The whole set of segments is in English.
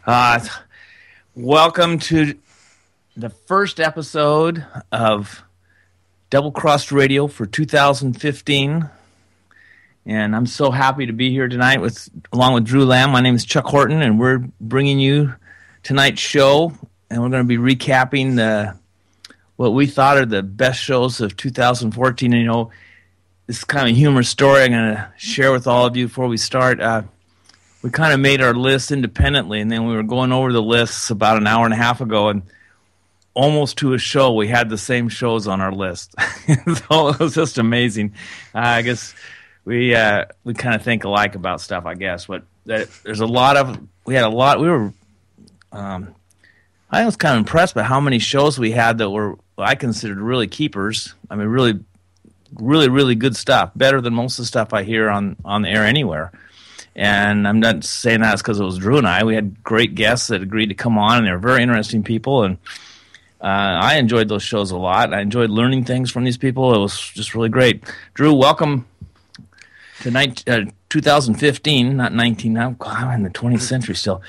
Uh, Welcome to the first episode of Double Crossed Radio for 2015. And I'm so happy to be here tonight along with Drew Lamb. My name is Chuck Horton, and we're bringing you tonight's show. And we're going to be recapping what we thought are the best shows of 2014. And, this is kind of a humorous story I'm going to share with all of you before we start. We kind of made our list independently, and then we were going over the lists about an hour and a half ago, and almost to a show, we had the same shows on our list. So it was just amazing. I guess we kind of think alike about stuff, I guess. But there's a lot of – we were I was kind of impressed by how many shows we had that were I considered really keepers. I mean, really, really, really good stuff, better than most of the stuff I hear on the air anywhere. And I'm not saying that's because it was Drew and I. We had great guests that agreed to come on, and they were very interesting people. And I enjoyed those shows a lot. I enjoyed learning things from these people. It was just really great. Drew, welcome to 2015, not 19. Now, God, I'm in the 20th century still.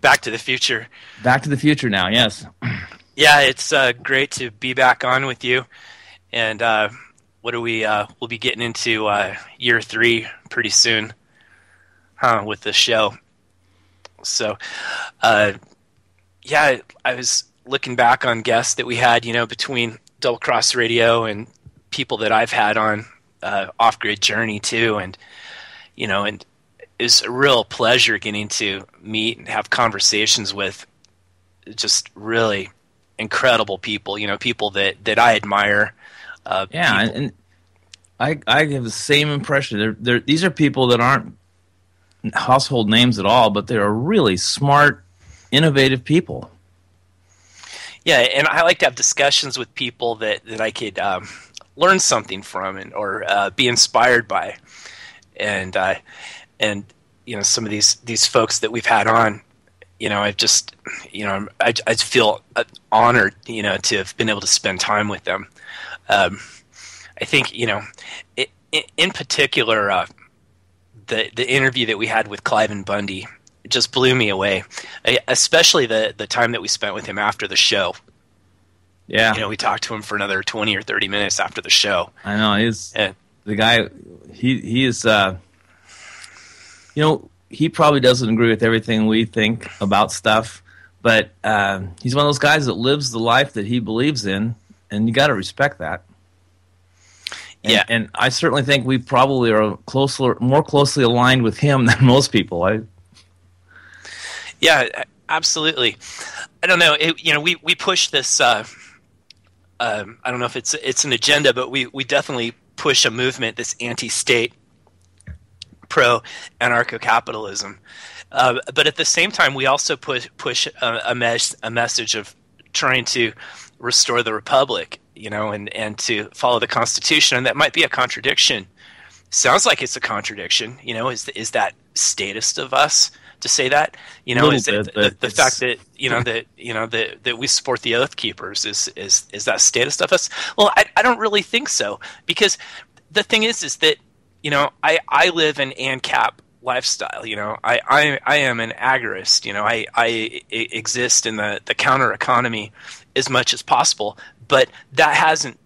Back to the Future. Back to the Future now, yes. Yeah, it's great to be back on with you. And we'll be getting into year 3 pretty soon. With the show. So, I was looking back on guests that we had, between Double Cross Radio and people that I've had on Off Grid Journey too, and and it was a real pleasure getting to meet and have conversations with just really incredible people. People that I admire. And I have the same impression. These are people that aren't household names at all, but they're really smart, innovative people. Yeah, and I like to have discussions with people that I could learn something from or be inspired by. And some of these folks that we've had on, I've just, I feel honored, to have been able to spend time with them. I think, in particular, the interview that we had with Cliven Bundy just blew me away, especially the time that we spent with him after the show. Yeah. We talked to him for another 20 or 30 minutes after the show. I know. The guy, he is, he probably doesn't agree with everything we think about stuff, but he's one of those guys that lives the life that he believes in, and you got to respect that. And I certainly think we probably are more closely aligned with him than most people. Yeah, absolutely. I don't know. We push this. I don't know if it's an agenda, but we definitely push a movement, this anti-state, pro-anarcho-capitalism. But at the same time, we also push a message of trying to restore the republic. And to follow the Constitution, and that might be a contradiction. Sounds like it's a contradiction. Is that statist of us to say that? Is the fact that that we support the Oath Keepers is that statist of us? Well, I don't really think so, because the thing is that I live an ANCAP lifestyle. I am an agorist. I exist in the counter economy as much as possible. But that hasn't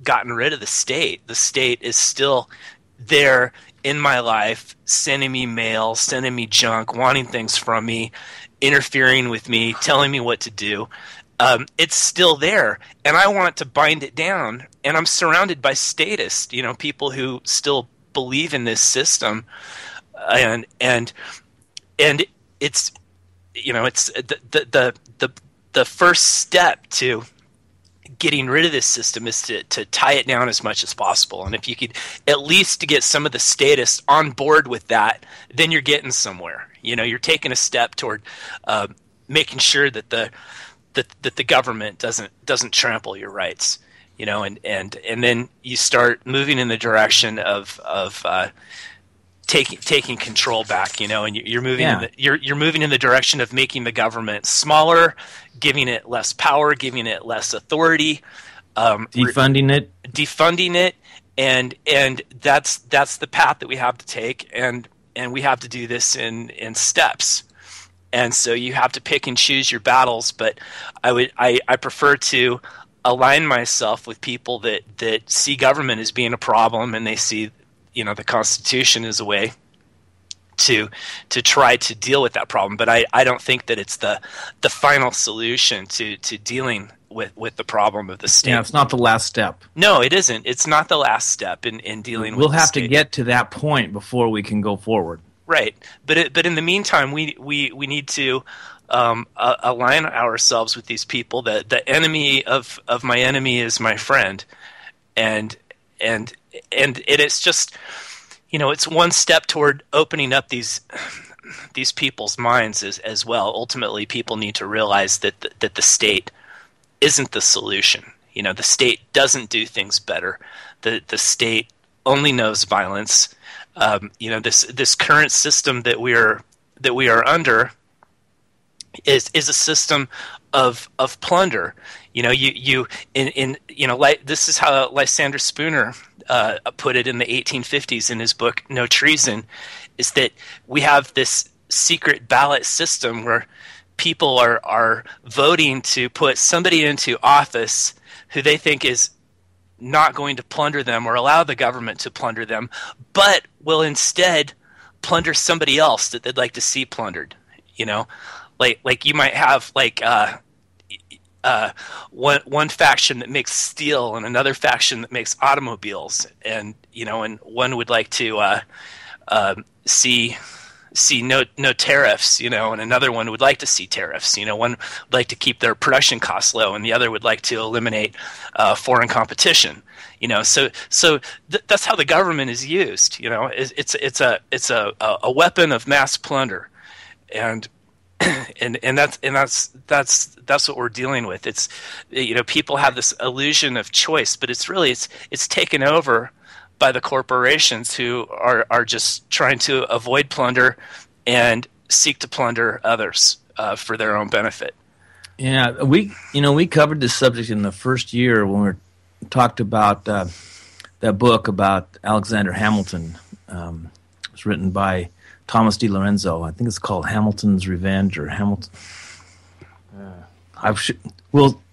gotten rid of the state. The state is still there in my life, sending me mail, sending me junk, wanting things from me, interfering with me, telling me what to do. It's still there, and I want to bind it down. And I'm surrounded by statists, people who still believe in this system, and it's it's the first step to getting rid of this system is to tie it down as much as possible. And if you could at least to get some of the statists on board with that, then you're getting somewhere. You're taking a step toward making sure that the government doesn't trample your rights. And then you start moving in the direction of taking control back, and you're moving you're moving in the direction of making the government smaller, giving it less power, giving it less authority, defunding it, and that's the path that we have to take, and we have to do this in steps. and so you have to pick and choose your battles. But I prefer to align myself with people that see government as being a problem, and they see, the Constitution as a way to try to deal with that problem. But I don't think that it's the final solution to dealing with the problem of the state. Yeah, it's not the last step. No, it isn't. It's not the last step in dealing with the state. We'll have to get to that point before we can go forward. Right. But in the meantime, we need to align ourselves with these people. The enemy of my enemy is my friend. And it is just, it's one step toward opening up these people's minds as well. Ultimately, people need to realize that the state isn't the solution. The state doesn't do things better. The state only knows violence. This current system that we are under is a system of plunder. This is how Lysander Spooner put it in the 1850s in his book No Treason, is that we have this secret ballot system where people are voting to put somebody into office who they think is not going to plunder them or allow the government to plunder them, but will instead plunder somebody else that they'd like to see plundered. Like you might have one faction that makes steel and another faction that makes automobiles, and one would like to see no tariffs, and another one would like to see tariffs. One would like to keep their production costs low, and the other would like to eliminate foreign competition. So that's how the government is used. It's a weapon of mass plunder, and that's what we're dealing with. It's people have this illusion of choice, but it's taken over by the corporations who are just trying to avoid plunder and seek to plunder others for their own benefit. Yeah, we covered this subject in the first year when we talked about that book about Alexander Hamilton. It was written by Thomas DiLorenzo. I think it's called Hamilton's Revenge or Hamilton.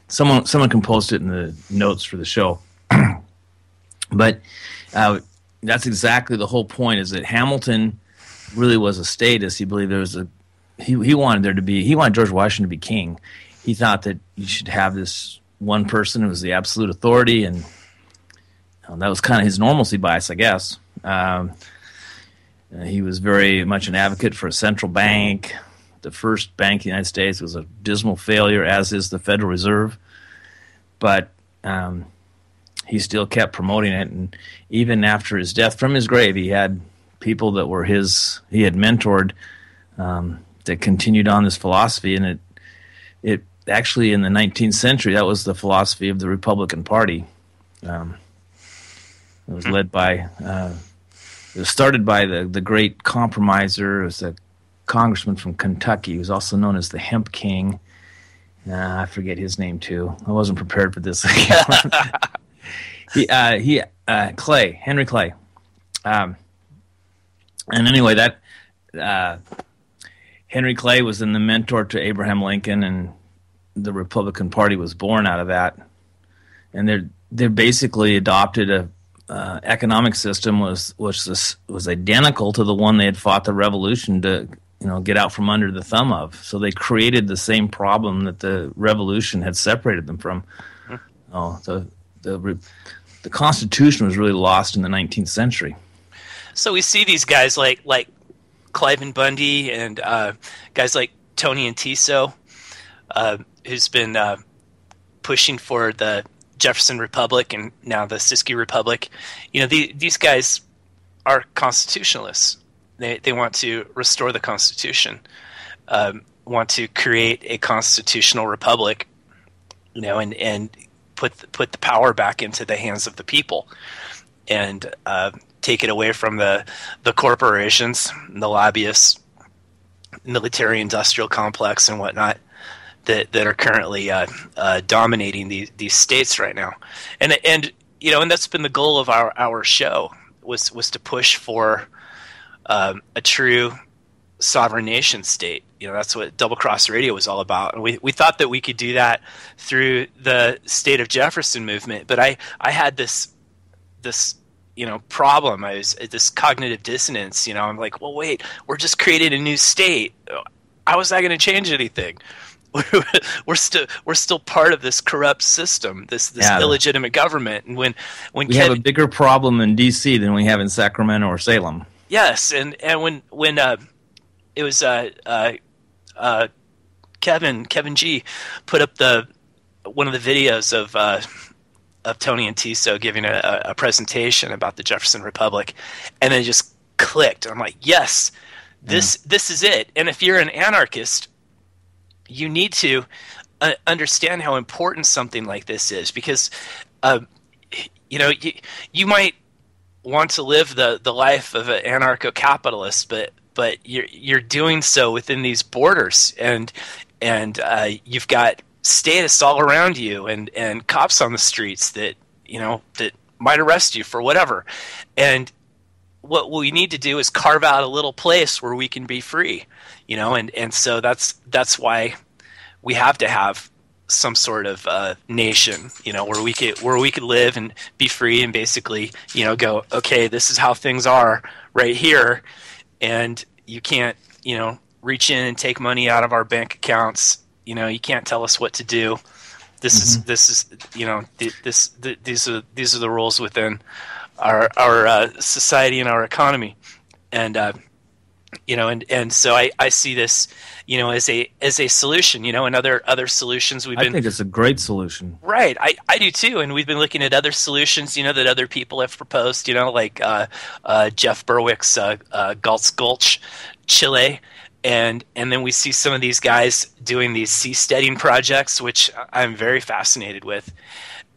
Someone can post it in the notes for the show. But that's exactly the whole point, is that Hamilton really was a statist. He believed he wanted George Washington to be king. He thought that you should have this one person who was the absolute authority, and that was kind of his normalcy bias, I guess. He was very much an advocate for a central bank. The first bank in the United States was a dismal failure, as is the Federal Reserve. But he still kept promoting it, and even after his death, from his grave, he had people that were he had mentored that continued on this philosophy, and it actually in the 19th century, that was the philosophy of the Republican Party. It was led by, it was started by the great compromiser. It was a congressman from Kentucky. He was also known as the Hemp King. I forget his name too. I wasn't prepared for this. Henry Clay. And anyway, that Henry Clay was then the mentor to Abraham Lincoln, and the Republican Party was born out of that. And they basically adopted a economic system which was identical to the one they had fought the Revolution to get out from under the thumb of. So they created the same problem that the Revolution had separated them from. The Constitution was really lost in the 19th century. So we see these guys like Cliven Bundy and guys like Tony Antiso, who's been pushing for the Jefferson Republic and now the Siskiyou Republic. These guys are constitutionalists. They want to restore the Constitution, want to create a constitutional republic, and put the power back into the hands of the people, and take it away from the corporations, the lobbyists, military-industrial complex, and whatnot that are currently dominating these states right now. And that's been the goal of our show was to push for a true sovereign nation state, That's what Double Cross Radio was all about. And we thought that we could do that through the State of Jefferson movement. But I had this problem. I was this cognitive dissonance. I'm like, well, wait, we're just creating a new state. How is that going to change anything? We're still part of this corrupt system, this illegitimate government. And when we have a bigger problem in D.C. than we have in Sacramento or Salem. Yes, and when it was Kevin G put up one of the videos of Tony and Tissot giving a presentation about the Jefferson Republic, and then it just clicked. I'm like, yes, this is it. And if you're an anarchist, you need to understand how important something like this is, because you might want to live the life of an anarcho-capitalist, but you're doing so within these borders, and you've got statists all around you, and cops on the streets that might arrest you for whatever. And what we need to do is carve out a little place where we can be free, and so that's why we have to have some sort of nation, where we could live and be free, and basically, go, okay, this is how things are right here, and you can't, reach in and take money out of our bank accounts. You can't tell us what to do. These are the rules within our society and our economy, and so I see this, as a solution, and other solutions I think it's a great solution. Right, I do too, and we've been looking at other solutions, that other people have proposed, like Jeff Berwick's Galt's Gulch, Chile, and then we see some of these guys doing these seasteading projects, which I'm very fascinated with,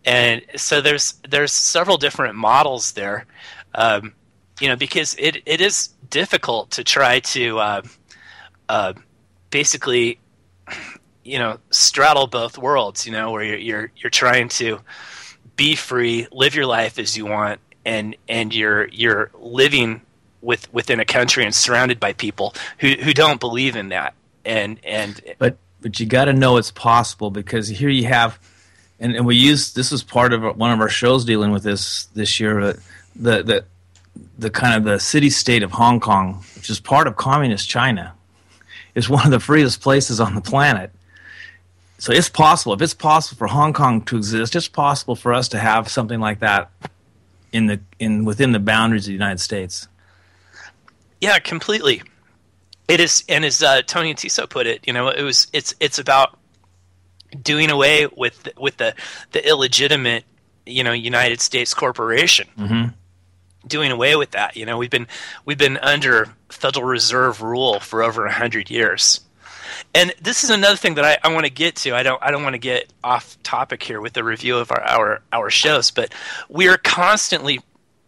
and so there's several different models there, because it is difficult to try to basically straddle both worlds, where you're trying to be free, live your life as you want, and you're living within a country and surrounded by people who don't believe in that, but you got to know it's possible, because here you have, and we use this was part of one of our shows dealing with this year, the kind of the city-state of Hong Kong, which is part of communist China, is one of the freest places on the planet. So it's possible. If it's possible for Hong Kong to exist, it's possible for us to have something like that within the boundaries of the United States. Yeah, completely. It is, and as Tony and Tissot put it, it's about doing away with the illegitimate, United States corporation. Mm-hmm. Doing away with that. We've been under Federal Reserve rule for over 100 years. And this is another thing that I want to get to. I don't want to get off topic here with the review of our shows, but we are constantly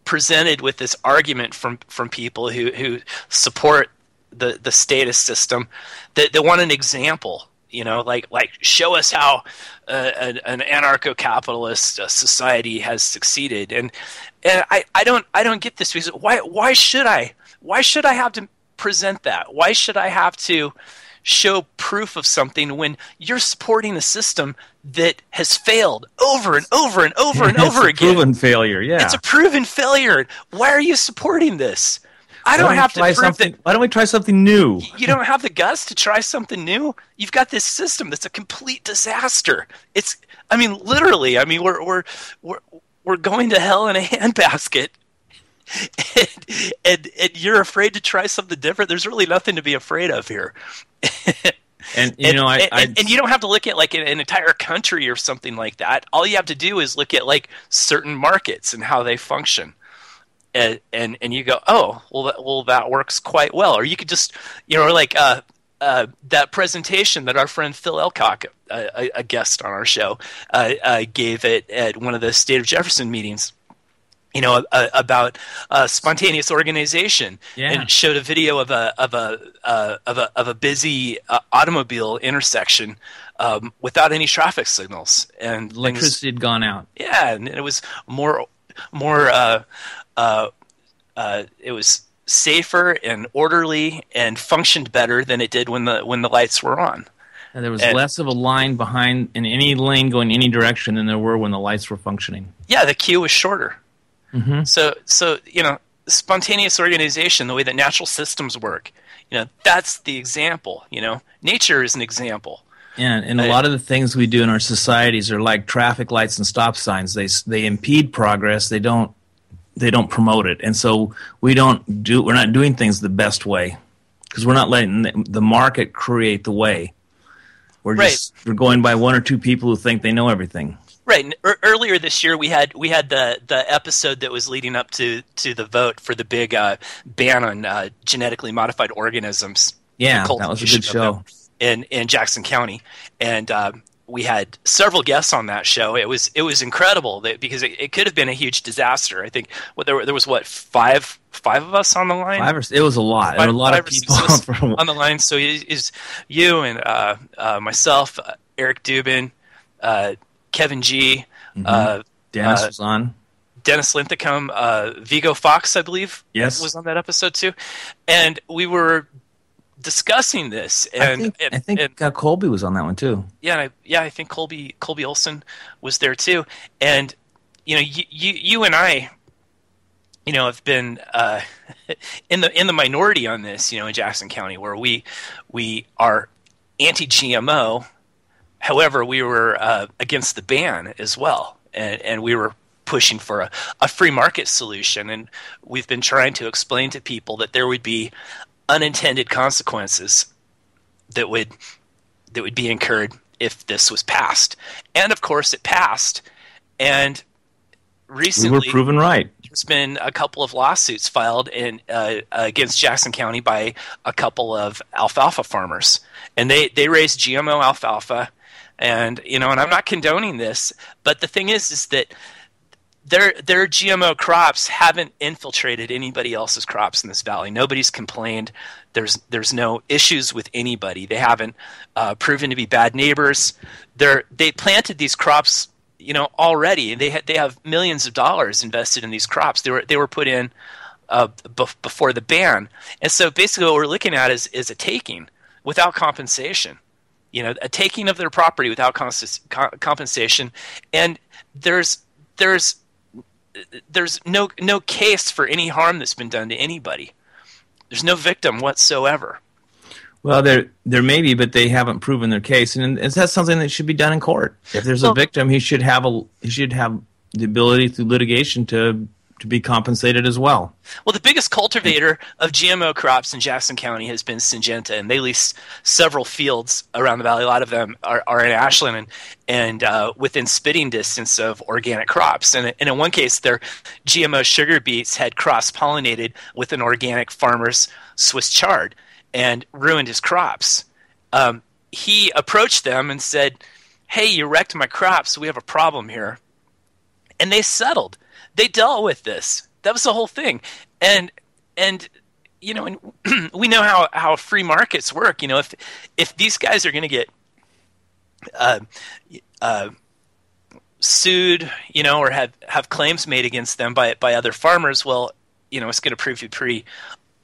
presented with this argument from people who support the status system that want an example. Like show us how an anarcho-capitalist society has succeeded, and I don't get this, because why should I have to present that? Why should I have to show proof of something when you're supporting a system that has failed over and over and over and over again? It's a proven failure. Yeah, it's a proven failure. Why are you supporting this? I don't have to prove that. Why don't we try something new? You don't have the guts to try something new? You've got this system that's a complete disaster. Literally, we're going to hell in a handbasket, and you're afraid to try something different. There's really nothing to be afraid of here. And you don't have to look at like an entire country or something like that. All you have to do is look at like certain markets and how they function. And you go, oh, well, that works quite well. Or you could just, that presentation that our friend Phil Elcock, a guest on our show, gave at one of the State of Jefferson meetings, about spontaneous organization, and it showed a video of a busy automobile intersection without any traffic signals, and electricity had gone out. Yeah, and it was more. It was safer and orderly and functioned better than it did when the lights were on. And there was less of a line behind in any lane going any direction than there were when the lights were functioning. Yeah, the queue was shorter. Mm-hmm. So spontaneous organization, the way that natural systems work, that's the example. Nature is an example. Yeah, and a lot of the things we do in our societies are like traffic lights and stop signs. They impede progress. They don't promote it, and so we're not doing things the best way because we're not letting the market create the way. We're going by one or two people who think they know everything. Right. And earlier this year, we had the episode that was leading up to the vote for the big ban on genetically modified organisms. Yeah, that was a good show in Jackson County, and we had several guests on that show. It was incredible because it could have been a huge disaster. I think there was five of us on the line. It was a lot. There were a lot of people on the line. So is you and myself, Eric Dubin, Kevin G. Dennis was on. Dennis Linthicum, Vigo Fox, I believe, was on that episode too, and we were discussing this. And I think Colby was on that one too. Yeah, I think Colby Olson was there too. And you and I, have been in the minority on this. In Jackson County, where we are anti-GMO. However, we were against the ban as well, and we were pushing for a free market solution. And we've been trying to explain to people that there would be unintended consequences that would be incurred if this was passed. And of course, it passed. And recently, we were proven right. There's been a couple of lawsuits filed against Jackson County by a couple of alfalfa farmers, and they raised GMO alfalfa. And and I'm not condoning this, but the thing is that their GMO crops haven't infiltrated anybody else's crops in this valley. Nobody's complained. There's no issues with anybody. They haven't proven to be bad neighbors. They planted these crops, already. They have millions of dollars invested in these crops. They were put in before the ban, and so basically what we're looking at is a taking without compensation. A taking of their property without compensation, and there's no case for any harm that's been done to anybody. There's no victim whatsoever. Well, there may be, but they haven't proven their case, and that's something that should be done in court. If there's a victim, he should have the ability through litigation to be compensated as well. Well, the biggest cultivator of GMO crops in Jackson County has been Syngenta, and they lease several fields around the valley. A lot of them are in Ashland and within spitting distance of organic crops. And in one case, their GMO sugar beets had cross-pollinated with an organic farmer's Swiss chard and ruined his crops. He approached them and said, "Hey, you wrecked my crops. We have a problem here." And they settled. They dealt with this. That was the whole thing. And we know how free markets work. If these guys are going to get sued, or have claims made against them by other farmers, well, it's going to prove to be pretty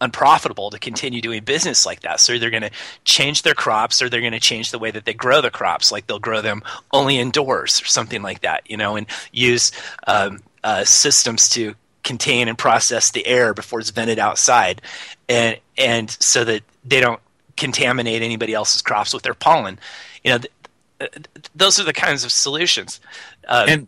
unprofitable to continue doing business like that. So they're going to change their crops, or they're going to change the way that they grow the crops. Like they'll grow them only indoors or something like that, and use systems to contain and process the air before it's vented outside, and so that they don't contaminate anybody else's crops with their pollen. Those are the kinds of solutions. And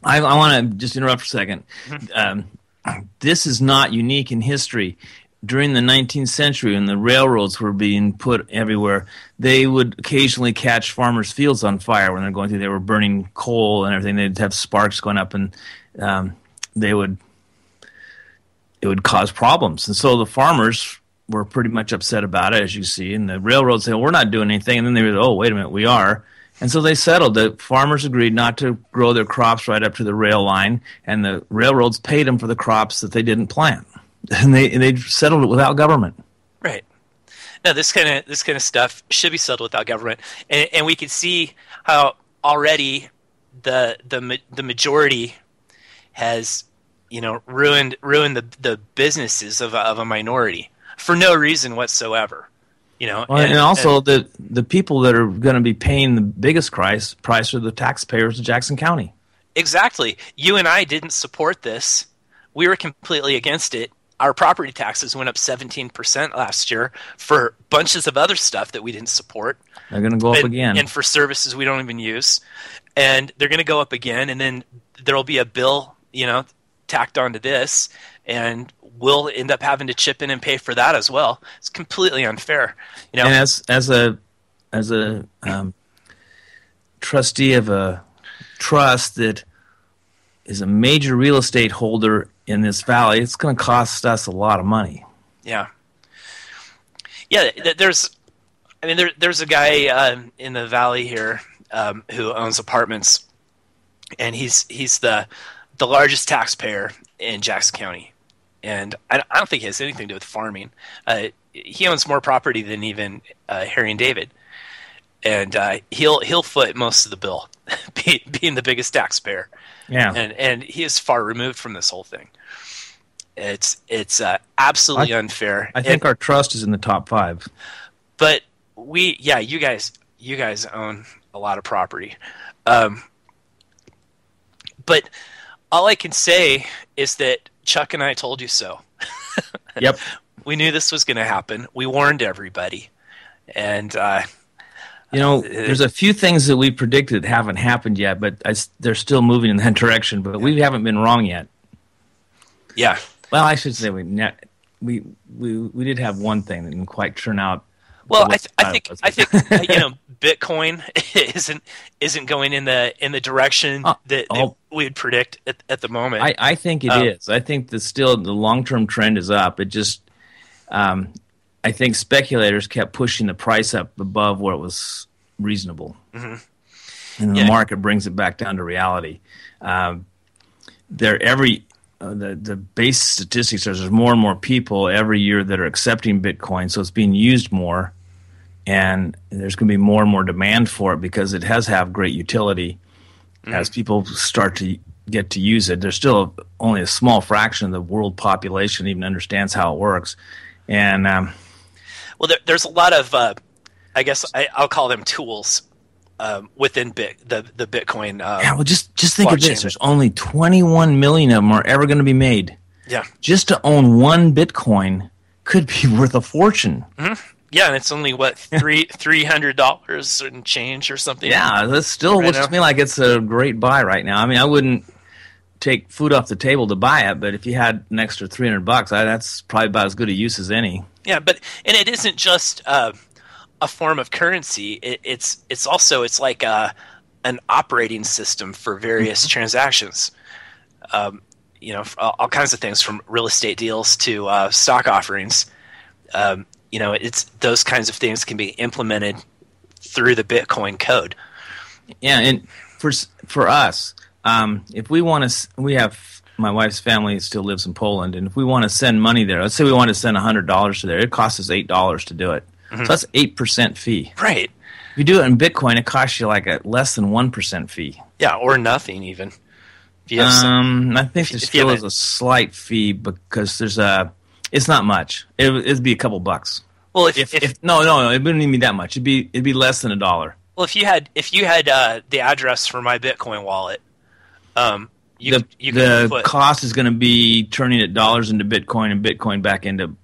I want to just interrupt for a second. Mm-hmm. This is not unique in history. During the 19th century, when the railroads were being put everywhere, they would occasionally catch farmers' fields on fire when they're going through. They were burning coal and everything. They'd have sparks going up, and it would cause problems. And so the farmers were pretty much upset about it, as you see. And the railroads said, well, "We're not doing anything." And then they were, "Oh, wait a minute, we are." And so they settled. The farmers agreed not to grow their crops right up to the rail line, and the railroads paid them for the crops that they didn't plant. And they settled it without government. Right. No, this kind of stuff should be settled without government, and we can see how already the majority has ruined the businesses of a minority for no reason whatsoever. And also the people that are going to be paying the biggest price are the taxpayers of Jackson County. Exactly. You and I didn't support this. We were completely against it. Our property taxes went up 17% last year for bunches of other stuff that we didn't support. They're going to go up again. And for services we don't even use. And they're going to go up again, and then there'll be a bill, tacked onto this, and we'll end up having to chip in and pay for that as well. It's completely unfair. And as a trustee of a trust that is a major real estate holder in this valley, it's going to cost us a lot of money. Yeah. There's a guy in the valley here who owns apartments, and he's the largest taxpayer in Jackson County, and I don't think he has anything to do with farming. He owns more property than even Harry and David, and he'll foot most of the bill, being the biggest taxpayer. Yeah, and he is far removed from this whole thing. It's absolutely unfair. I think our trust is in the top 5, but you guys own a lot of property, but all I can say is that Chuck and I told you so. Yep. We knew this was going to happen. We warned everybody. And, there's a few things that we predicted haven't happened yet, but they're still moving in that direction. But we haven't been wrong yet. Yeah. Well, I should say we did have one thing that didn't quite turn out. Well, I think Bitcoin isn't going in the direction that we'd predict at the moment. I think it is. I think that still the long-term trend is up. It just, I think speculators kept pushing the price up above what was reasonable, and the market brings it back down to reality. The base statistics are there's more and more people every year that are accepting Bitcoin, so it's being used more. And there's going to be more and more demand for it because it has have great utility as people start to get to use it. There's still only a small fraction of the world population even understands how it works. And there's a lot of, I guess I'll call them tools within the Bitcoin. Just think of this. There's only 21 million of them are ever going to be made. Yeah. Just to own one Bitcoin could be worth a fortune. Mm-hmm. Yeah, and it's only $300 and change or something. Yeah, that still looks to me like it's a great buy right now. I mean, I wouldn't take food off the table to buy it, but if you had an extra $300, that's probably about as good a use as any. Yeah, and it isn't just a form of currency. It's also like an operating system for various transactions. All kinds of things from real estate deals to stock offerings. It's those kinds of things can be implemented through the Bitcoin code. Yeah, and for us, if we want to, we have my wife's family still lives in Poland, and if we want to send money there, let's say we want to send $100 to there, it costs us $8 to do it. Mm-hmm. So that's 8% fee. Right. If you do it in Bitcoin, it costs you like a less than 1% fee. Yeah, or nothing even. I think there still is a slight fee because there's it's not much. It'd be a couple bucks. Well, no, it wouldn't even be that much. It'd be less than $1. Well, if you had the address for my Bitcoin wallet, the cost is going to be turning it dollars into Bitcoin and Bitcoin back in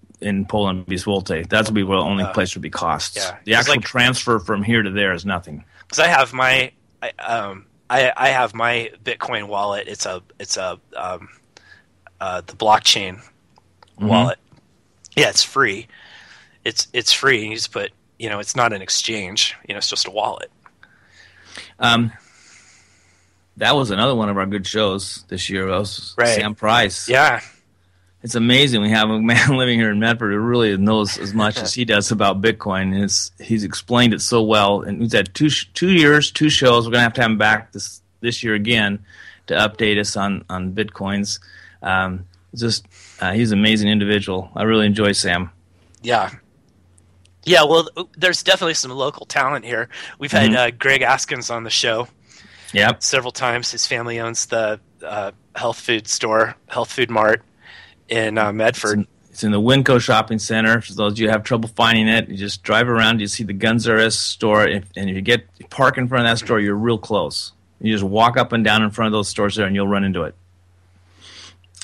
Poland be Zloty. That's would be the only place would be costs. Yeah, the actual transfer from here to there is nothing. Because I have my Bitcoin wallet. It's the blockchain wallet. Yeah, it's free. It's free. And you just put, it's not an exchange. It's just a wallet. That was another one of our good shows this year. That was right. Sam Price. Yeah. It's amazing. We have a man living here in Medford who really knows as much as he does about Bitcoin. He's explained it so well. And he's had 2 years, 2 shows. We're going to have him back this year again to update us on Bitcoins. He's an amazing individual. I really enjoy Sam. Yeah. Yeah, well, there's definitely some local talent here. We've had Greg Askins on the show. Yep. several times. His family owns the health food mart in Medford. It's in the Winco Shopping Center. For those of you who have trouble finding it, you just drive around, you see the Guns R Us store, and if you park in front of that store, you're real close. You just walk up and down in front of those stores there, and you'll run into it.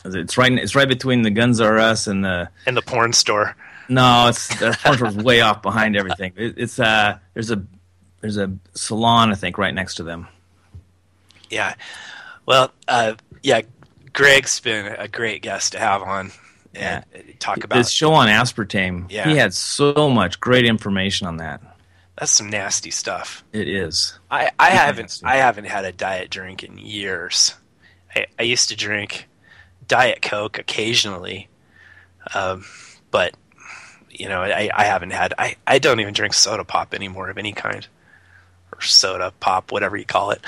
It's right between the Guns R Us and the porn store. No, the porn store's way off behind everything. There's a salon, I think, right next to them. Yeah. Well, Greg's been a great guest to have on and talk about this show on aspartame. Yeah. He had so much great information on that. That's some nasty stuff. It is. I haven't had a diet drink in years. I used to drink Diet Coke occasionally, but I haven't had. I don't even drink soda pop anymore of any kind, or soda pop, whatever you call it.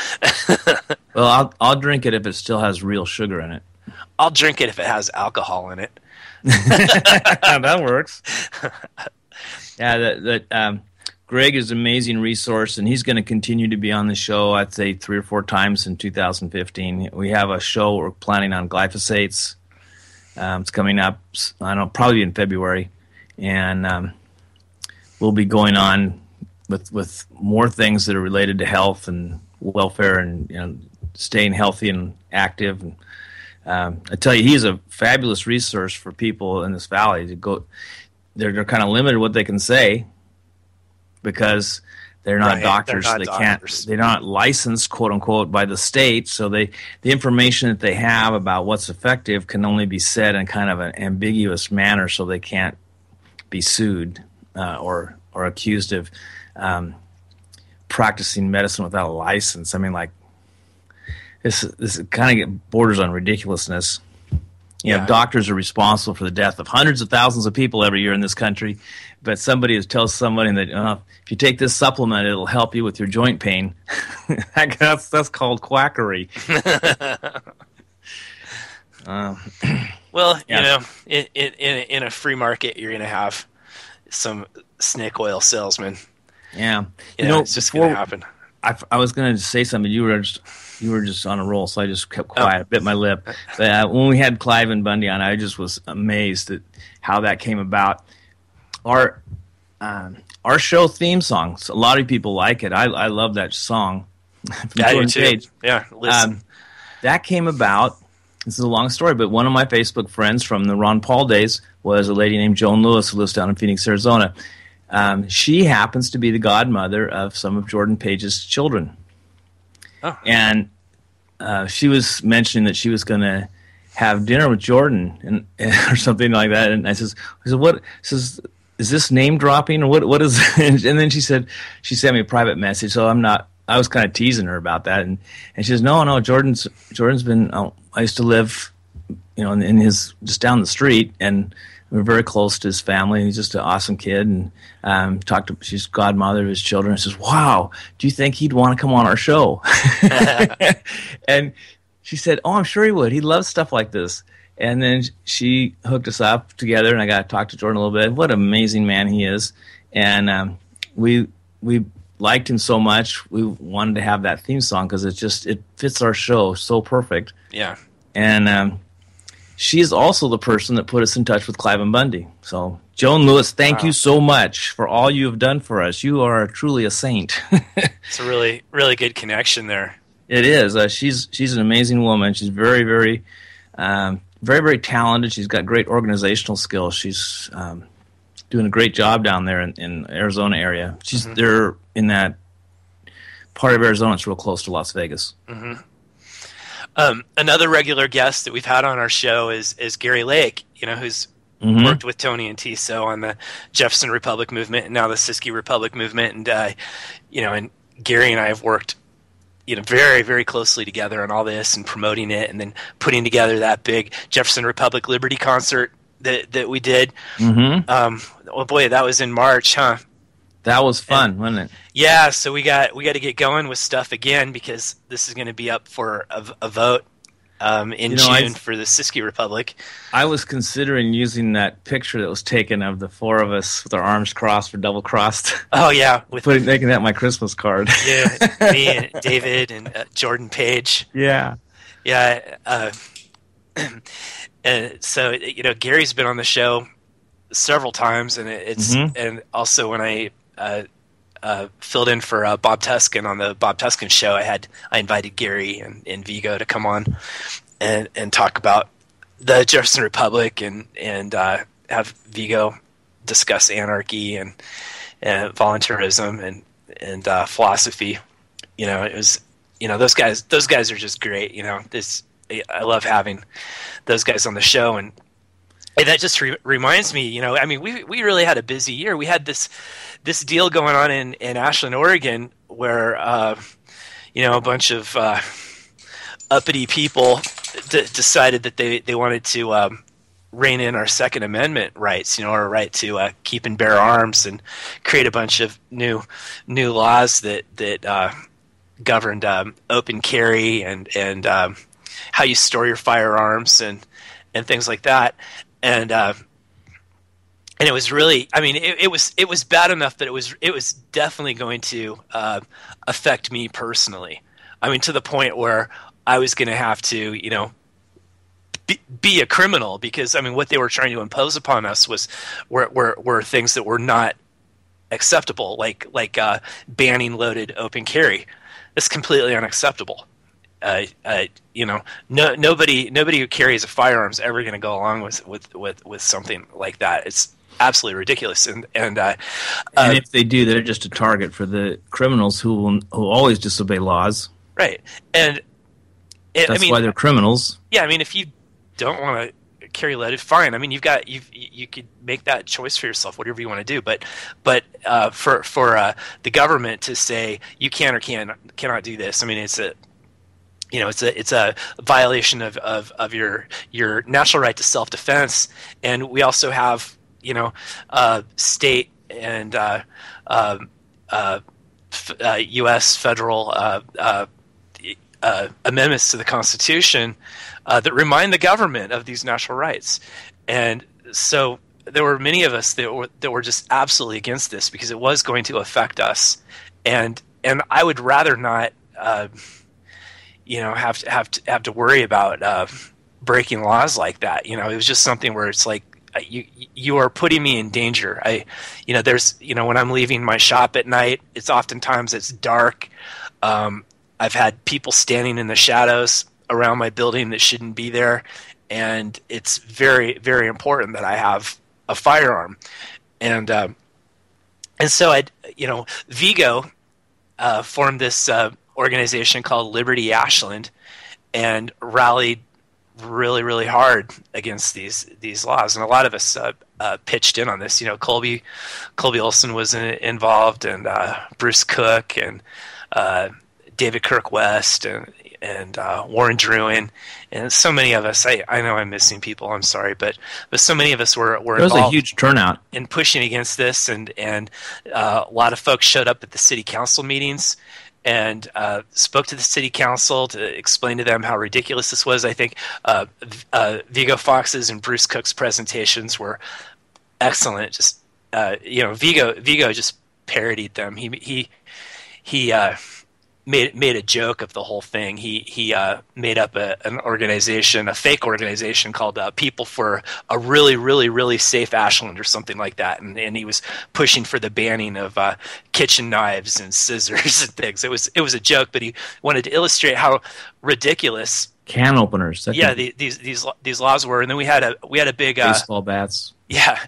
Well, I'll drink it if it still has real sugar in it. I'll drink it if it has alcohol in it. That works. Yeah, Greg is an amazing resource, and he's going to continue to be on the show, I'd say 3 or 4 times in 2015. We have a show we're planning on glyphosates. It's coming up, I don't know, probably in February. And we'll be going on with more things that are related to health and welfare and staying healthy and active. And I tell you, he's a fabulous resource for people in this valley to go. They're kind of limited what they can say because they're not doctors. They're not licensed, quote unquote, by the state. So the information that they have about what's effective can only be said in kind of an ambiguous manner, so they can't be sued or accused of practicing medicine without a license. I mean, like this kind of borders on ridiculousness. Doctors are responsible for the death of hundreds of thousands of people every year in this country, but somebody tells somebody that if you take this supplement, it'll help you with your joint pain. That's called quackery. Well, in a free market, you're going to have some snake oil salesmen. Yeah, it's just going to happen. I was going to say something. You were just on a roll, so I just kept quiet, bit my lip. But when we had Cliven Bundy on, I just was amazed at how that came about. Our show theme song. A lot of people like it. I love that song. Yeah, I do too. Yeah, listen. That came about. This is a long story, but one of my Facebook friends from the Ron Paul days was a lady named Joan Lewis who lives down in Phoenix, Arizona. She happens to be the godmother of some of Jordan Page's children. Oh. And she was mentioning that she was going to have dinner with Jordan or something like that. And I said, what? Says, is this name dropping or what is? And then she sent me a private message. So I was kind of teasing her about that. And she says, no, Jordan's been. I used to live, in his just down the street, and we're very close to his family. He's just an awesome kid, and she's godmother of his children. I says, wow, do you think he'd want to come on our show? And she said, oh, I'm sure he would. He loves stuff like this. And then she hooked us up together, and I got to talk to Jordan a little bit. What an amazing man he is. And we liked him so much, we wanted to have that theme song because it fits our show so perfect. Yeah. And she is also the person that put us in touch with Cliven Bundy. So, Joan Lewis, thank you so much for all you have done for us. You are truly a saint. It's a really, really good connection there. It is. She's an amazing woman. She's very, very, very, very talented. She's got great organizational skills. She's doing a great job down there in Arizona area. She's there in that part of Arizona. It's real close to Las Vegas. Mm-hmm. Another regular guest that we've had on our show is Gary Lake, who's worked with Tony and Tiso on the Jefferson Republic movement and now the Siskiyou Republic movement. And, and Gary and I have worked, very, very closely together on all this and promoting it and then putting together that big Jefferson Republic Liberty concert that we did. Mm-hmm. Oh boy, that was in March, huh? That was fun, wasn't it? Yeah, so we got to get going with stuff again because this is going to be up for a vote in June for the Siskiyou Republic. I was considering using that picture that was taken of the four of us with our arms crossed for double crossed. Oh yeah, making that my Christmas card. Yeah, me and David and Jordan Page. Yeah. And so Gary's been on the show several times, and and also when I filled in for Bob Tuskin on the Bob Tuskin show, I invited Gary and Vigo to come on and talk about the Jefferson Republic and have Vigo discuss anarchy and voluntarism and philosophy. It was those guys are just great. I love having those guys on the show, and that just reminds me. We really had a busy year. We had this deal going on in Ashland, Oregon, where a bunch of uppity people decided that they wanted to rein in our Second Amendment rights, our right to keep and bear arms, and create a bunch of new laws that governed open carry and how you store your firearms and things like that. And it was really, it was bad enough that it was definitely going to affect me personally. To the point where I was going to have to, be a criminal, because what they were trying to impose upon us were things that were not acceptable, like banning loaded open carry. It's completely unacceptable. Nobody who carries a firearm is ever going to go along with something like that. It's absolutely ridiculous. And if they do, they're just a target for the criminals who always disobey laws. Right. And that's why they're criminals. Yeah. If you don't want to carry loaded, fine. You could make that choice for yourself, whatever you want to do. But for the government to say you can or cannot do this, it's a violation of your natural right to self-defense. And we also have state and U.S. federal amendments to the Constitution that remind the government of these natural rights. And so there were many of us that were just absolutely against this, because it was going to affect us. And I would rather not have to worry about breaking laws like that. It was just something where it's like, you are putting me in danger. There's when I'm leaving my shop at night, it's dark. I've had people standing in the shadows around my building that shouldn't be there, and it's very, very important that I have a firearm. And so Vigo formed this organization called Liberty Ashland and rallied really, really hard against these laws. And a lot of us pitched in on this. Colby Olson was involved, and Bruce Cook, and David Kirk West, and Warren Druin, and so many of us. I know I'm missing people. I'm sorry, but so many of us were involved. There was a huge turnout in pushing against this, and a lot of folks showed up at the city council meetings and spoke to the city council to explain to them how ridiculous this was. I think Vigo Fox's and Bruce Cook's presentations were excellent. Just Vigo just parodied them. He made a joke of the whole thing. He made up an organization, a fake organization called People for a Really, Really, Really Safe Ashland or something like that. And he was pushing for the banning of kitchen knives and scissors and things. It was a joke, but he wanted to illustrate how ridiculous can openers. These laws were. And then we had a big baseball bats. Yeah,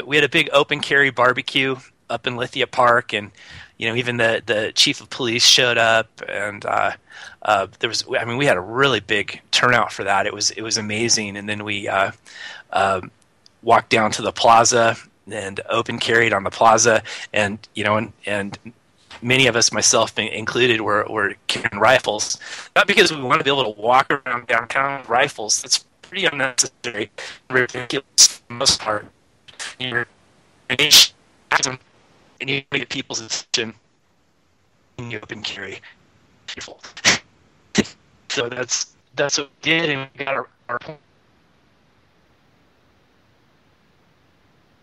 we had a big open carry barbecue up in Lithia Park, and even the chief of police showed up, and there was. We had a really big turnout for that. It was amazing. And then we walked down to the plaza and open carried on the plaza, and and many of us, myself included, were carrying rifles. Not because we wanted to be able to walk around downtown with rifles. That's pretty unnecessary, ridiculous for the most part. You're and you get people's attention in the open carry. So that's that's what we did, and we got our point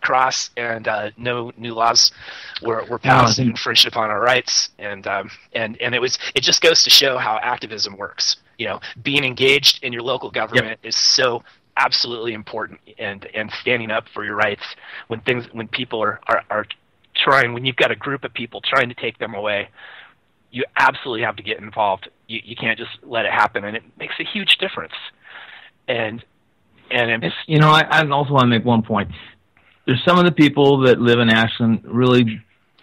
across, and no new laws were passed in infringement upon our rights, and it just goes to show how activism works. Being engaged in your local government is so absolutely important, and standing up for your rights when people are trying, when you've got a group of people trying to take them away, you absolutely have to get involved. You can't just let it happen, and it makes a huge difference. And I also want to make one point. There's some of the people that live in Ashland, really,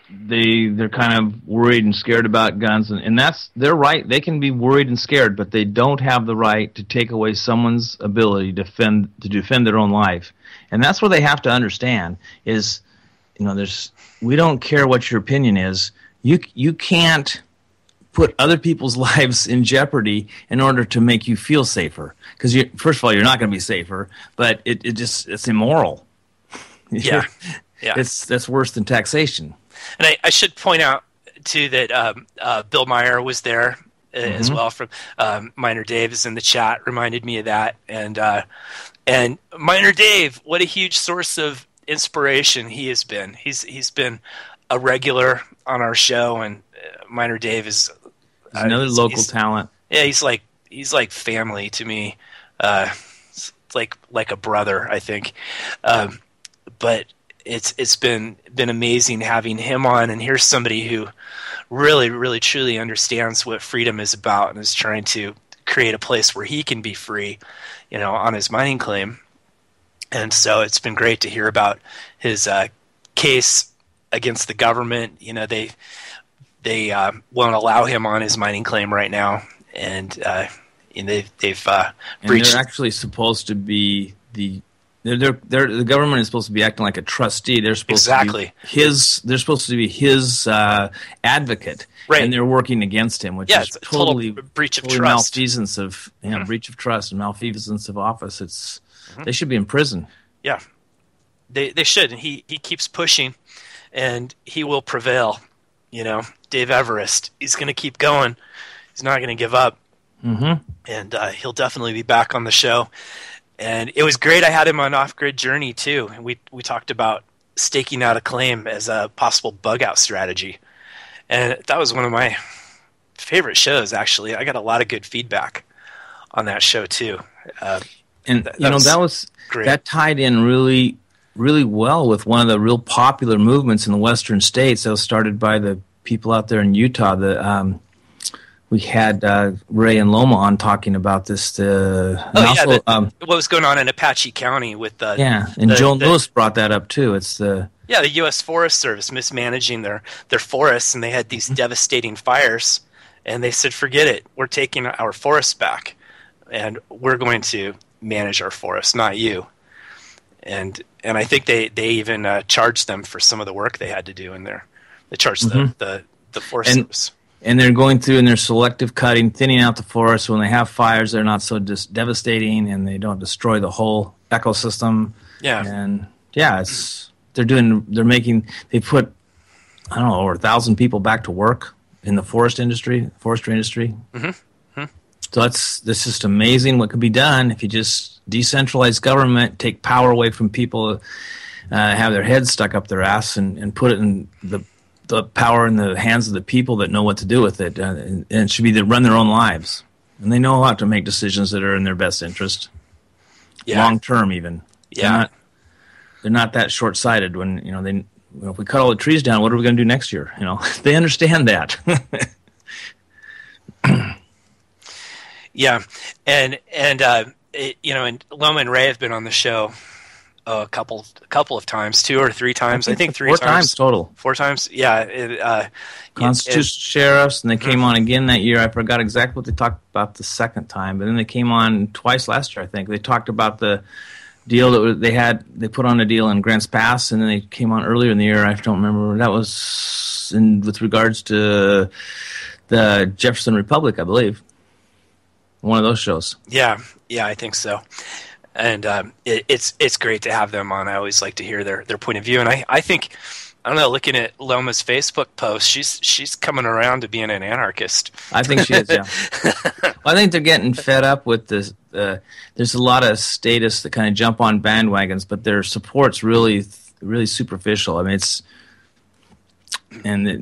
they're kind of worried and scared about guns, and they're right. They can be worried and scared, but they don't have the right to take away someone's ability to defend their own life. And that's what they have to understand is, we don't care what your opinion is. You can't put other people's lives in jeopardy in order to make you feel safer. Because first of all, you're not going to be safer, but it's immoral. Yeah. That's worse than taxation. And I should point out too that Bill Meyer was there as well. From Miner Dave is in the chat, reminded me of that. And Miner Dave, what a huge source of inspiration he has been. He's been a regular on our show, and Miner Dave is another local talent. Yeah, he's like family to me. It's like a brother, I think. But it's been amazing having him on, and here's somebody who really, really, truly understands what freedom is about and is trying to create a place where he can be free, on his mining claim. And so it's been great to hear about his case against the government. They won't allow him on his mining claim right now, and they've breached. And they're actually supposed to be the government is supposed to be acting like a trustee. They're supposed to be They're supposed to be his advocate, right? And they're working against him, which is totally breach of trust, malfeasance of breach of trust and malfeasance of office. They should be in prison. Yeah, they should. And he keeps pushing, and he will prevail. Dave Everest, he's going to keep going. He's not going to give up, and he'll definitely be back on the show. And it was great. I had him on Off Grid Journey too, and we talked about staking out a claim as a possible bug out strategy, and that was one of my favorite shows. Actually, I got a lot of good feedback on that show too. That tied in really, really well with one of the real popular movements in the Western states that was started by the people out there in Utah. We had Ray and Loma on talking about this. What was going on in Apache County with Joan Lewis brought that up too. It's the U.S. Forest Service mismanaging their forests, and they had these devastating fires, and they said, "Forget it. We're taking our forests back, and we're going to manage our forests, not you." And I think they even charged them for some of the work they had to do in there. They charged the Forest Service. And they're going through and they're selective cutting, thinning out the forest. When they have fires, they're not so devastating, and they don't destroy the whole ecosystem. Yeah. And they put, I don't know, over 1,000 people back to work in the forestry industry. So that's just amazing what could be done if you just decentralize government, take power away from people, have their heads stuck up their ass, and put it in the power in the hands of the people that know what to do with it, and it should be to run their own lives, and they know how to make decisions that are in their best interest, long term even. They're not that short sighted. When if we cut all the trees down, what are we going to do next year? They understand that. Yeah, and Loma and Ray have been on the show a couple of times, 2 or 3 times. I think 3 4 times total. 4 times, yeah. Constitution sheriffs, and they came on again that year. I forgot exactly what they talked about the second time, but then they came on twice last year. I think they talked about the deal that they put on a deal in Grants Pass, and then they came on earlier in the year. I don't remember. That was with regards to the Jefferson Republic, I believe. One of those shows. Yeah, I think so. And it's great to have them on. I always like to hear their point of view, and I think don't know. Looking at Loma's Facebook post, she's coming around to being an anarchist. I think she is. Yeah. Well, I think they're getting fed up with this. There's a lot of statists that kind of jump on bandwagons, but their support's really superficial. I mean,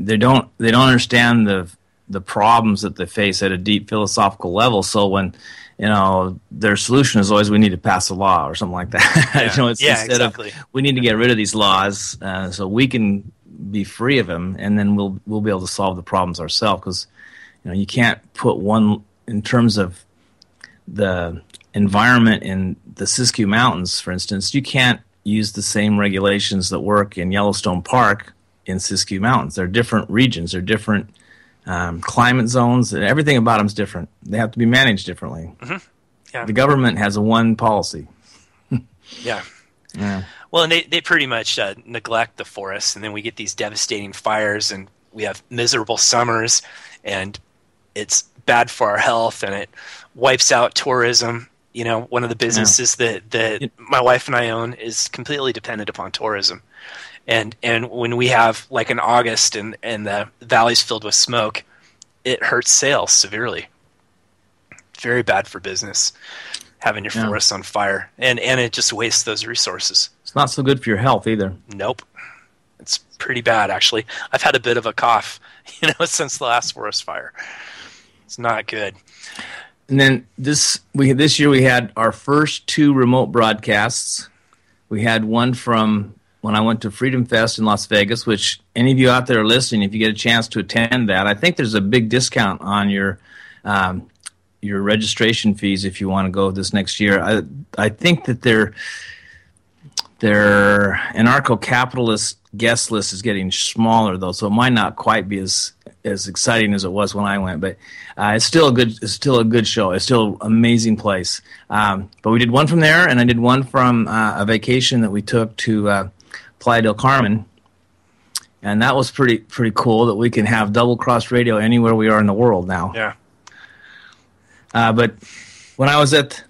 they don't understand the problems that they face at a deep philosophical level. So when their solution is always we need to pass a law or something like that. Yeah, Instead exactly. of we need to get rid of these laws so we can be free of them, and then we'll be able to solve the problems ourselves. Because you can't put one in terms of the environment in the Siskiyou Mountains, for instance. You can't use the same regulations that work in Yellowstone Park in Siskiyou Mountains. They're different regions. They're different climate zones. Everything about them is different. They have to be managed differently. Mm-hmm. Yeah. The government has a one policy. Yeah. Yeah. Well, and they pretty much neglect the forests, and then we get these devastating fires, and we have miserable summers, and it's bad for our health, and it wipes out tourism. One of the businesses that my wife and I own is completely dependent upon tourism. And when we have like an August and the valley's filled with smoke, it hurts sales severely. Very bad for business, having your forests on fire. And it just wastes those resources. It's not so good for your health either. Nope. It's pretty bad, actually. I've had a bit of a cough, since the last forest fire. It's not good. And then this year we had our first 2 remote broadcasts. We had one from when I went to Freedom Fest in Las Vegas, which any of you out there listening, if you get a chance to attend that, I think there's a big discount on your registration fees if you want to go this next year. I think that their anarcho-capitalist guest list is getting smaller, though, so it might not quite be as exciting as it was when I went, but it's still a good show. It's still an amazing place. But we did one from there, and I did one from a vacation that we took to Playa del Carmen, and that was pretty cool that we can have Double Cross Radio anywhere we are in the world now. Yeah. But when I was at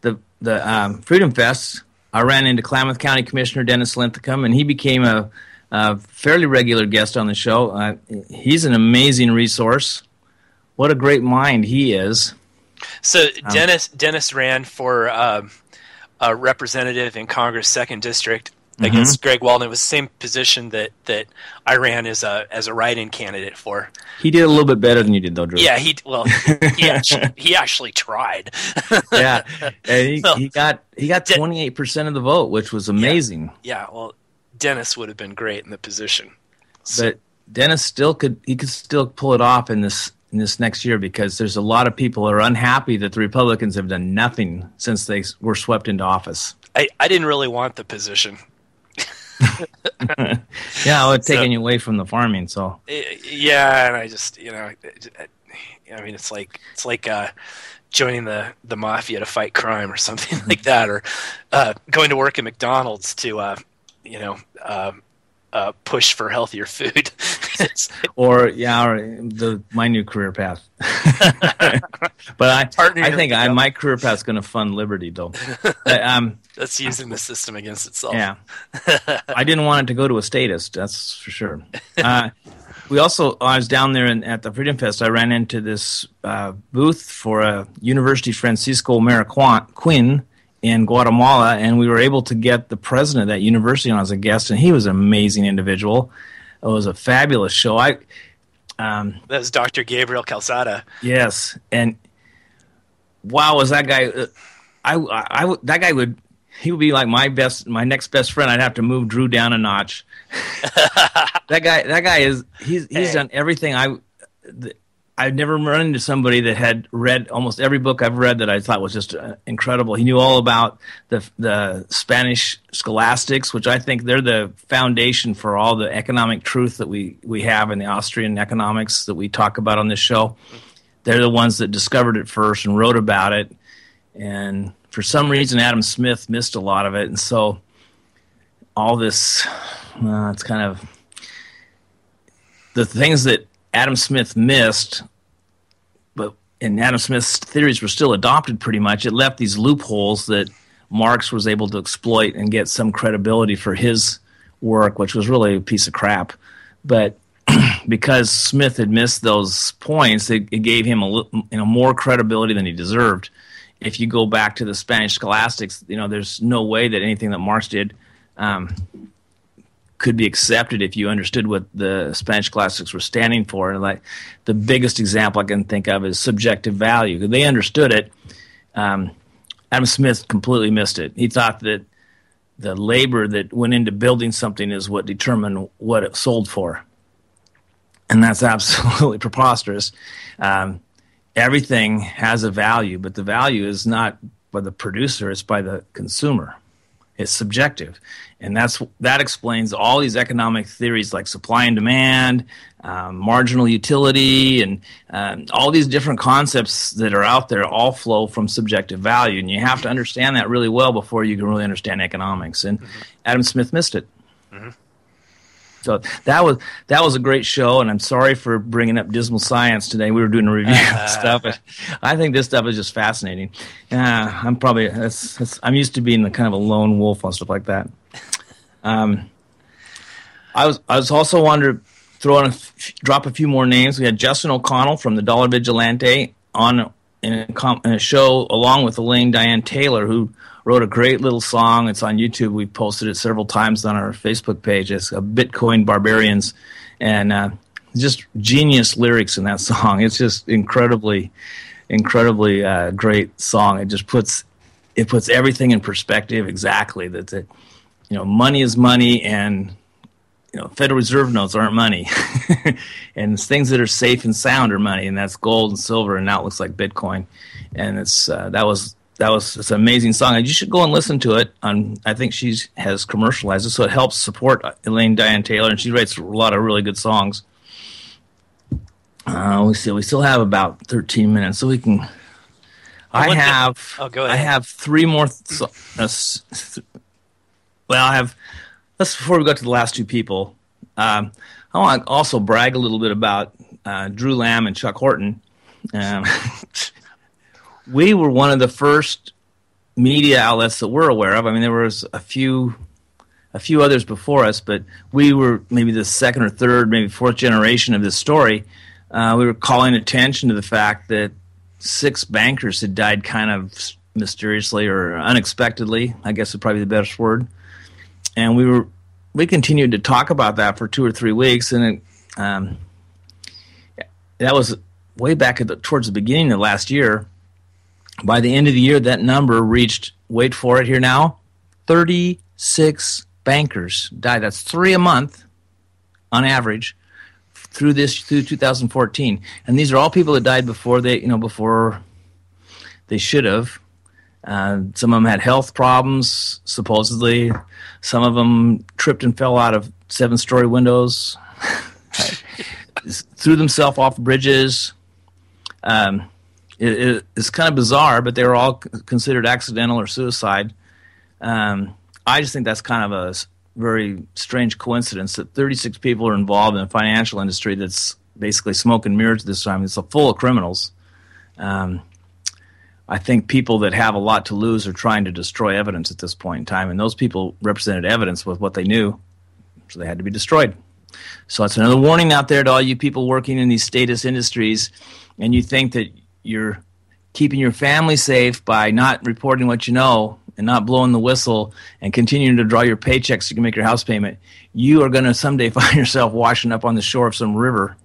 the Freedom Fest, I ran into Klamath County Commissioner Dennis Linthicum, and he became a fairly regular guest on the show. He's an amazing resource. What a great mind he is. So Dennis ran for a representative in Congress 2nd District against Greg Walden. It was the same position that I ran as a write-in candidate for. He did a little bit better than you did, though, Drew. Yeah, he actually tried. Yeah, and he got 28% of the vote, which was amazing. Yeah, well, Dennis would have been great in the position. But Dennis could still pull it off in this next year, because there's a lot of people who are unhappy that the Republicans have done nothing since they were swept into office. I didn't really want the position. Yeah, it would have taken you away from the farming. So yeah, and I just I mean, it's like joining the mafia to fight crime or something like that, or going to work at McDonald's to push for healthier food. or my new career path. But I think my career path is going to fund liberty, though. That's using the system against itself. Yeah, I didn't want it to go to a statist. That's for sure. I was down there at the Freedom Fest. I ran into this booth for a University Francisco Mariquin in Guatemala, and we were able to get the president of that university on as a guest, and he was an amazing individual. It was a fabulous show. That was Dr. Gabriel Calzada. Yes, and wow, was that guy? That guy would be like my next best friend. I'd have to move Drew down a notch. That guy is he's done everything I've never run into somebody that had read almost every book I've read that I thought was just incredible. He knew all about the Spanish scholastics, which I think they're the foundation for all the economic truth that we have in the Austrian economics that we talk about on this show. They're the ones that discovered it first and wrote about it. And for some reason, Adam Smith missed a lot of it. And so all this, it's kind of the things that Adam Smith missed, and Adam Smith's theories were still adopted pretty much. It left these loopholes that Marx was able to exploit and get some credibility for his work, which was really a piece of crap. But because Smith had missed those points, it gave him more credibility than he deserved. If you go back to the Spanish scholastics, there's no way that anything that Marx did could be accepted if you understood what the Spanish scholastics were standing for. And like the biggest example I can think of is subjective value. They understood it. Adam Smith completely missed it. He thought that the labor that went into building something is what determined what it sold for. And that's absolutely preposterous. Everything has a value, but the value is not by the producer, it's by the consumer. It's subjective. And that explains all these economic theories like supply and demand, marginal utility, and all these different concepts that are out there all flow from subjective value. And you have to understand that really well before you can really understand economics. And Adam Smith missed it. Mm-hmm. So that was a great show, and I'm sorry for bringing up Dismal Science today. We were doing a review of stuff. But I think this stuff is just fascinating. I'm used to being the kind of a lone wolf on stuff like that. I was also wanted to drop a few more names. We had Justin O'Connell from the Dollar Vigilante on in a show along with Elaine Diane Taylor, who wrote a great little song. It's on YouTube. We posted it several times on our Facebook page. It's Bitcoin Barbarians, and just genius lyrics in that song. It's just incredibly great song. It just puts everything in perspective exactly. That money is money, and Federal Reserve notes aren't money, and things that are safe and sound are money, and that's gold and silver, and now it looks like Bitcoin. And it's it's an amazing song, and you should go and listen to it. I think she has commercialized it, so it helps support Elaine Diane Taylor, and she writes a lot of really good songs. We still have about 13 minutes, so we can. Go ahead. I have three more. Before we go to the last two people, I want to also brag a little bit about Drew Lamb and Chuck Horton. We were one of the first media outlets that we're aware of. I mean, there was a few others before us, but we were maybe the second or third, maybe fourth generation of this story. We were calling attention to the fact that 6 bankers had died kind of mysteriously or unexpectedly, I guess would probably be the best word. And we continued to talk about that for 2 or 3 weeks, and that was way back towards the beginning of last year. By the end of the year, that number reached, wait for it here now, 36 bankers died. That's 3 a month on average through 2014. And these are all people that died before they should have. Some of them had health problems, supposedly. Some of them tripped and fell out of 7-story windows, threw themselves off bridges. It's kind of bizarre, but they were all considered accidental or suicide. I just think that's kind of a very strange coincidence that 36 people are involved in the financial industry that's basically smoke and mirrors this time. It's full of criminals. I think people that have a lot to lose are trying to destroy evidence at this point in time, and those people represented evidence with what they knew, so they had to be destroyed. So it's another warning out there to all you people working in these status industries, and you think that you're keeping your family safe by not reporting what you know and not blowing the whistle and continuing to draw your paychecks so you can make your house payment. You are going to someday find yourself washing up on the shore of some river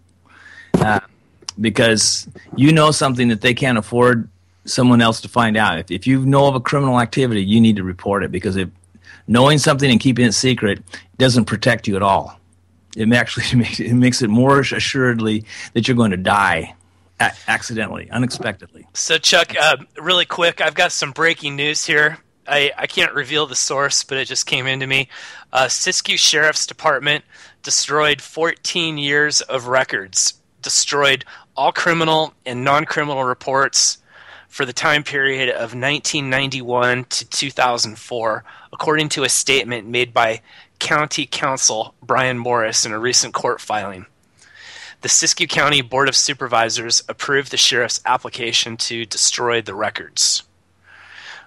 because you know something that they can't afford someone else to find out. If you know of a criminal activity, you need to report it, because knowing something and keeping it secret doesn't protect you at all. It actually makes it more assuredly that you're going to die accidentally, unexpectedly. So, Chuck, really quick, I've got some breaking news here. I can't reveal the source, but it just came into me. Siskiyou Sheriff's Department destroyed 14 years of records, destroyed all criminal and non-criminal reports for the time period of 1991 to 2004, according to a statement made by County Counsel Brian Morris in a recent court filing. The Siskiyou County Board of Supervisors approved the sheriff's application to destroy the records.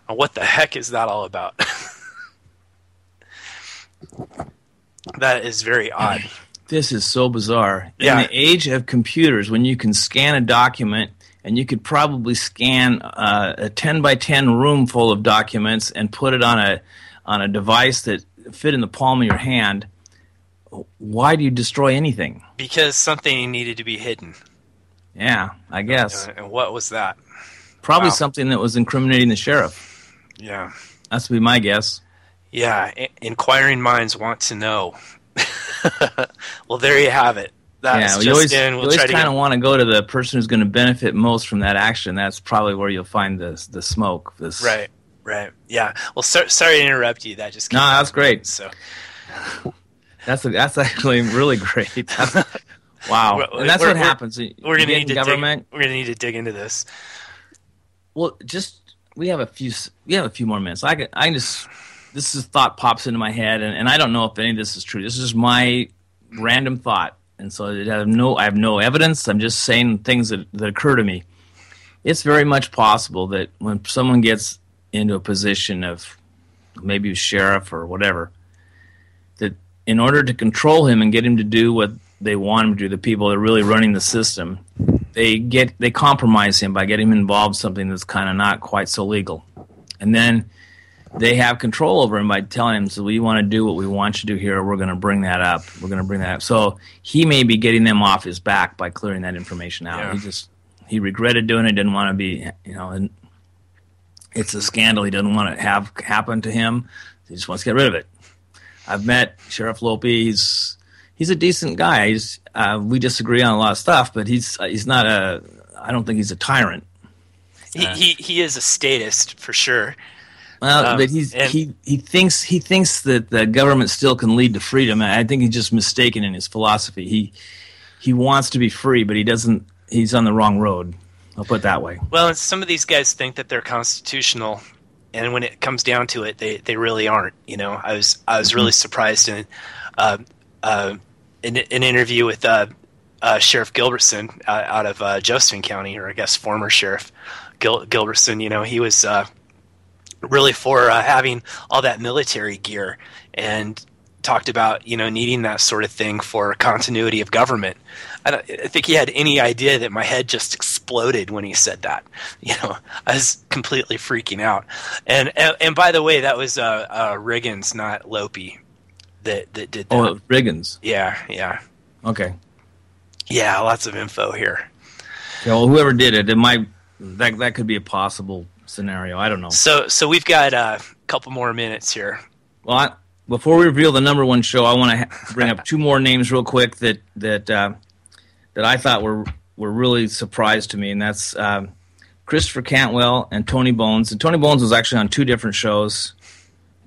Now, what the heck is that all about? That is very odd. This is so bizarre. Yeah. In the age of computers, when you can scan a document, and you could probably scan a 10 by 10 room full of documents and put it on a device that fit in the palm of your hand, why do you destroy anything? Because something needed to be hidden. Yeah, I guess. And what was that? Probably something that was incriminating the sheriff. Yeah. That's would be my guess. Yeah, inquiring minds want to know. Well, there you have it. That's you always kind of want to go to the person who's going to benefit most from that action. That's probably where you'll find the smoke. Right. Yeah. Well, sorry to interrupt you. That just that's great. So that's actually really great. Wow, and that's what happens. We're going to need to government. We're going to need to dig into this. Well, we have a few more minutes. I can just this thought pops into my head, and I don't know if any of this is true. This is my random thought. And so I have no evidence. I'm just saying things that occur to me. It's very much possible that when someone gets into a position of maybe a sheriff or whatever, that in order to control him and get him to do what they want him to do, the people that are really running the system, they compromise him by getting him involved in something that's kind of not quite so legal. And then they have control over him by telling him, so we want to do what we want you to do here, we're going to bring that up. So he may be getting them off his back by clearing that information out. Yeah. He regretted doing it, didn't want to be, and it's a scandal he doesn't want to have happen to him. He just wants to get rid of it. I've met Sheriff Lope. He's a decent guy. We disagree on a lot of stuff, but he's not I don't think he's a tyrant. He is a statist for sure. Well, but he thinks that the government still can lead to freedom. I think he's just mistaken in his philosophy. He wants to be free, but he doesn't. He's on the wrong road. I'll put it that way. Well, and some of these guys think that they're constitutional, and when it comes down to it, they really aren't. I was really surprised in an interview with Sheriff Gilbertson out of Josephine County, or I guess former Sheriff Gilbertson. He was really for having all that military gear, and talked about needing that sort of thing for continuity of government. I think he had any idea that my head just exploded when he said that. I was completely freaking out. And by the way, that was Riggins, not Lope, that did that. Oh, Riggins. Yeah. Okay. Yeah, lots of info here. Yeah, well, whoever did it, that could be a possible scenario. I don't know. So we've got a couple more minutes here. Well, before we reveal the number one show, I want to bring up two more names real quick that I thought were really surprised to me, and that's Christopher Cantwell and Tony Bones. And Tony Bones was actually on two different shows.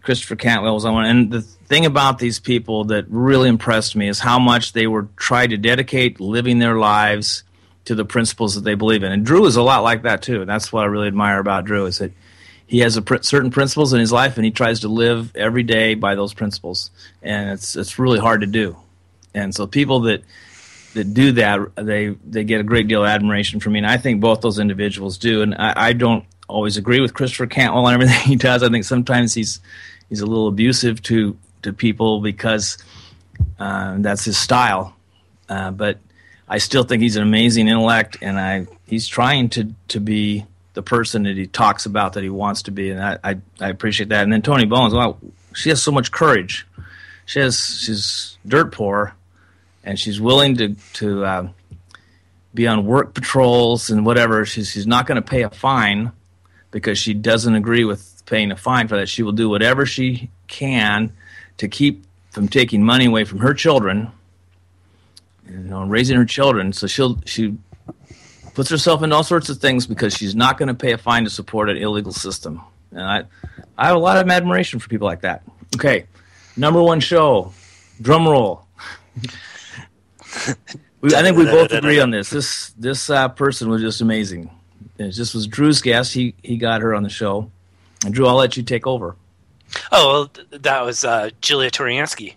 Christopher Cantwell was on one. And the thing about these people that really impressed me is how much they were trying to dedicate living their lives to the principles that they believe in. And Drew is a lot like that too. And that's what I really admire about Drew, is that he has certain principles in his life, and he tries to live every day by those principles. And it's really hard to do. And so people that do that, they get a great deal of admiration from me. And I think both those individuals do. And I don't always agree with Christopher Cantwell and everything he does. I think sometimes he's a little abusive to people because that's his style. But I still think he's an amazing intellect, and he's trying to be the person that he talks about that he wants to be, and I appreciate that. And then Tony Bones, well, she has so much courage. She's dirt poor, and she's willing to be on work patrols and whatever. She's not going to pay a fine because she doesn't agree with paying a fine for that. She will do whatever she can to keep from taking money away from her children, raising her children. So she puts herself into all sorts of things because she's not going to pay a fine to support an illegal system. And I have a lot of admiration for people like that. Okay, number one show, drum roll. I think we both agree on this. This person was just amazing. This was Drew's guest. He got her on the show. And Drew, I'll let you take over. Oh, well, that was Julia Toriansky,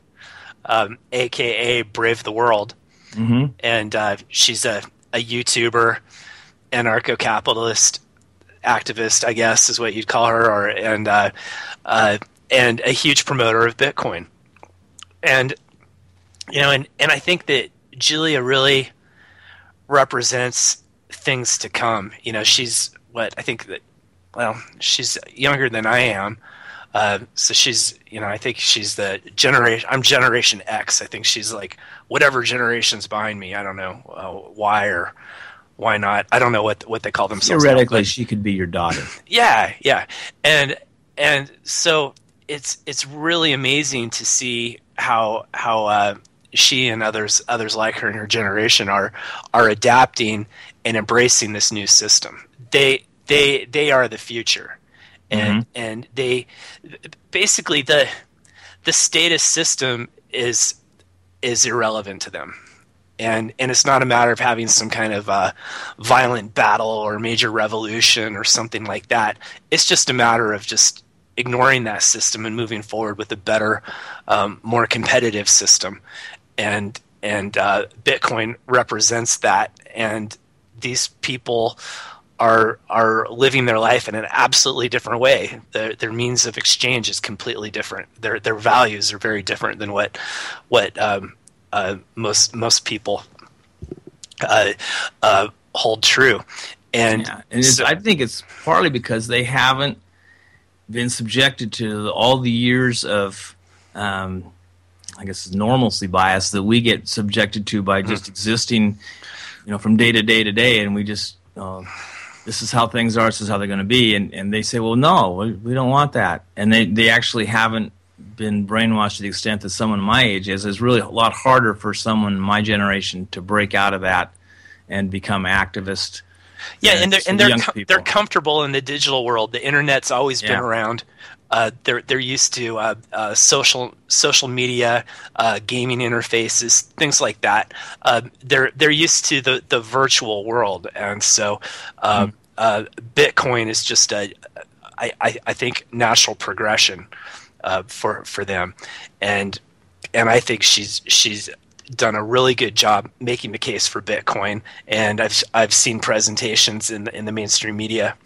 a.k.a. Brave the World. Mm-hmm. And she's a YouTuber, anarcho-capitalist activist, I guess is what you'd call her, and a huge promoter of Bitcoin. And And I think that Julia really represents things to come. She's she's younger than I am. So she's, I think she's the generation. I'm Generation X. I think she's like whatever generation's behind me. I don't know why or why not. I don't know what they call themselves. Theoretically, she could be your daughter. Yeah, and so it's really amazing to see how she and others like her in her generation are adapting and embracing this new system. They are the future. And they basically the status system is irrelevant to them, and it's not a matter of having some kind of violent battle or major revolution or something like that. It's just a matter of just ignoring that system and moving forward with a better, more competitive system, and Bitcoin represents that, and these people are living their life in an absolutely different way. Their means of exchange is completely different. Their values are very different than what most people hold true. And I think it's partly because they haven't been subjected to all the years of I guess normalcy bias that we get subjected to by just existing, from day to day to day, and we just this is how things are, this is how they're going to be, and they say, well, no, we don't want that, and they actually haven't been brainwashed to the extent that someone my age is. It's really a lot harder for someone my generation to break out of that and become activist. Yeah, and they're comfortable in the digital world. The internet's always been around. They're used to social media, gaming interfaces, things like that. They're used to the virtual world, and so Bitcoin is just I think natural progression for them, and I think she's done a really good job making the case for Bitcoin, and I've seen presentations in the mainstream media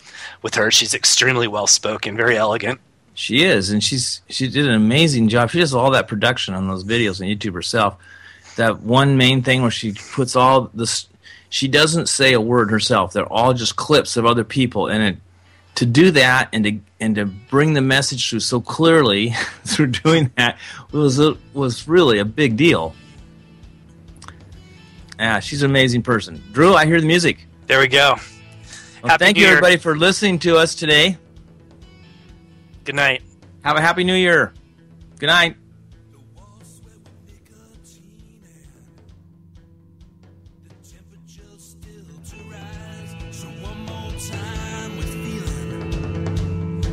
with her. She's extremely well spoken, very elegant. She is, and she did an amazing job. She does all that production on those videos on YouTube herself. That one main thing where she puts all this, she doesn't say a word herself. They're all just clips of other people, and to do that and to bring the message through so clearly through doing that was really a big deal. Yeah, she's an amazing person. Drew, I hear the music. There we go. Well, thank you, everybody, for listening to us today. Good night. Have a happy new year. Good night.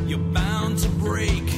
You're bound to break.